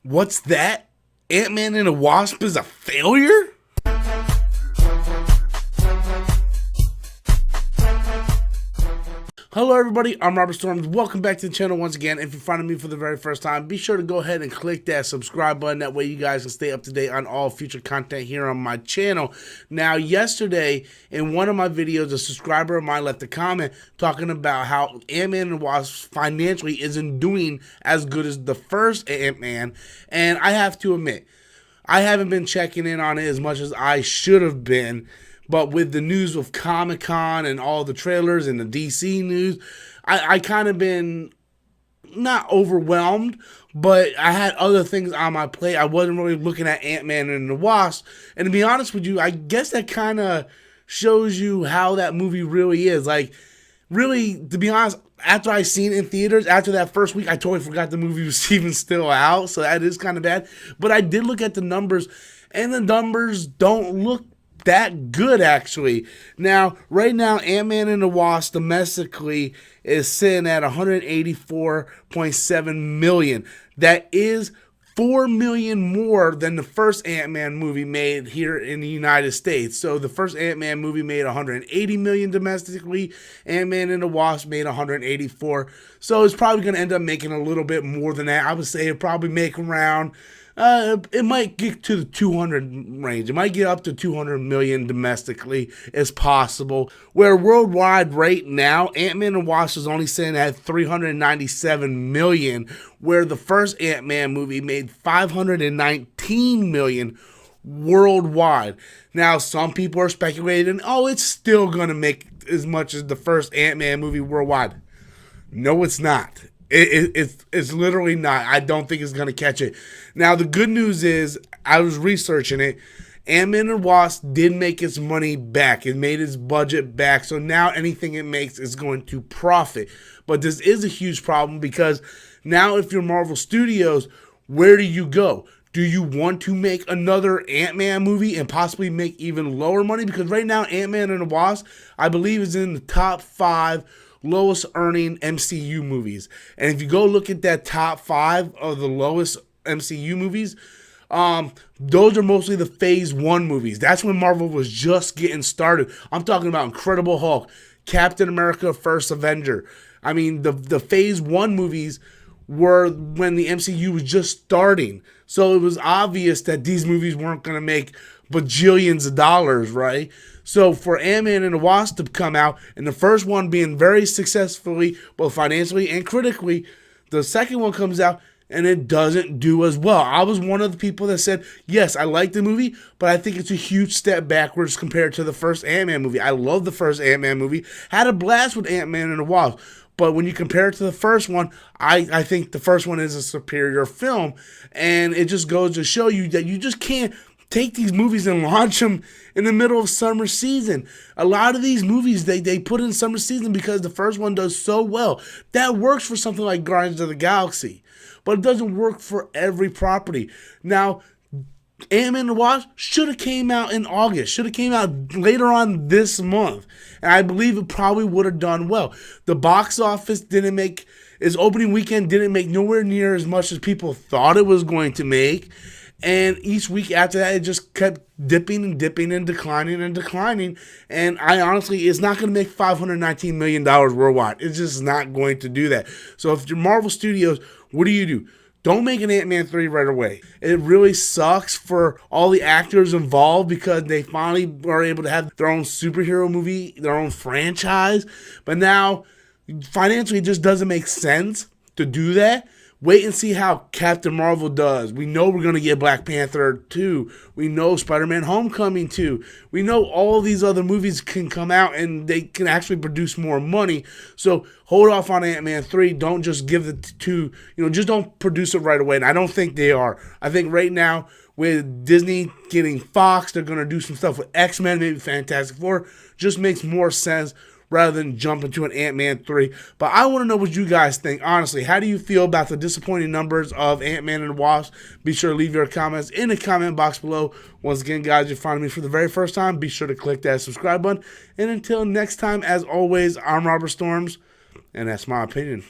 What's that? Ant-Man and the Wasp is a failure? Hello everybody, I'm Robert Storms. Welcome back to the channel once again. If you're finding me for the very first time, be sure to go ahead and click that subscribe button. That way you guys can stay up to date on all future content here on my channel. Now, yesterday, in one of my videos, a subscriber of mine left a comment talking about how Ant-Man and the Wasp financially isn't doing as good as the first Ant-Man. And I have to admit, I haven't been checking in on it as much as I should have been. But with the news of Comic-Con and all the trailers and the DC news, I kind of been not overwhelmed, but I had other things on my plate. I wasn't really looking at Ant-Man and the Wasp. And to be honest with you, I guess that kind of shows you how that movie really is. Like, really, to be honest, after I seen it in theaters, after that first week, I totally forgot the movie was even still out. So that is kind of bad. But I did look at the numbers, and the numbers don't look that good, actually. Now, right now, Ant-Man and the Wasp domestically is sitting at 184.7 million. That is 4 million more than the first Ant-Man movie made here in the United States. So the first Ant-Man movie made 180 million domestically. Ant-Man and the Wasp made 184. So it's probably going to end up making a little bit more than that. I would say it'll probably make around it might get to the 200 range. It might get up to 200 million domestically. It's possible. Where worldwide right now, Ant-Man and Wasp is only sitting at 397 million, where the first Ant-Man movie made 519 million worldwide. Now, some people are speculating, oh, it's still going to make as much as the first Ant-Man movie worldwide. No, it's not. It's literally not. I don't think it's going to catch it. Now, the good news is, I was researching it. Ant-Man and Wasp did make its money back. It made its budget back. So now anything it makes is going to profit. But this is a huge problem because now if you're Marvel Studios, where do you go? Do you want to make another Ant-Man movie and possibly make even lower money? Because right now, Ant-Man and the Wasp, I believe, is in the top 5 lowest earning MCU movies. And if you go look at that top 5 of the lowest MCU movies, those are mostly the Phase 1 movies. That's when Marvel was just getting started. I'm talking about Incredible Hulk, Captain America, First Avenger. I mean, the Phase 1 movies were when the MCU was just starting. So it was obvious that these movies weren't going to make bajillions of dollars, right? So for Ant-Man and the Wasp to come out, and the first one being very successfully, both financially and critically, the second one comes out and it doesn't do as well. I was one of the people that said, yes, I like the movie, but I think it's a huge step backwards compared to the first Ant-Man movie. I love the first Ant-Man movie. Had a blast with Ant-Man and the Wasp. But when you compare it to the first one, I think the first one is a superior film. And it just goes to show you that you just can't take these movies and launch them in the middle of summer season. A lot of these movies, they put in summer season because the first one does so well. That works for something like Guardians of the Galaxy. But it doesn't work for every property. Now, Ant-Man and the Wasp should have came out in August. Should have came out later on this month. And I believe it probably would have done well. The box office didn't make, its opening weekend didn't make nowhere near as much as people thought it was going to make. And each week after that, it just kept dipping and dipping and declining and declining. And I honestly, it's not going to make $519 million worldwide. It's just not going to do that. So if you're Marvel Studios, what do? Don't make an Ant-Man 3 right away. It really sucks for all the actors involved because they finally are able to have their own superhero movie, their own franchise. But now, financially, it just doesn't make sense to do that. Wait and see how Captain Marvel does. We know we're going to get Black Panther 2. We know Spider-Man Homecoming 2. We know all these other movies can come out and they can actually produce more money. So hold off on Ant-Man 3. Don't just give it to, just don't produce it right away. And I don't think they are. I think right now with Disney getting Fox, they're going to do some stuff with X-Men, maybe Fantastic Four. Just makes more sense rather than jump into an Ant-Man 3. But I want to know what you guys think. Honestly, how do you feel about the disappointing numbers of Ant-Man and the Wasp? Be sure to leave your comments in the comment box below. Once again, guys, you're finding me for the very first time, be sure to click that subscribe button. And until next time, as always, I'm Robert Storms, and that's my opinion.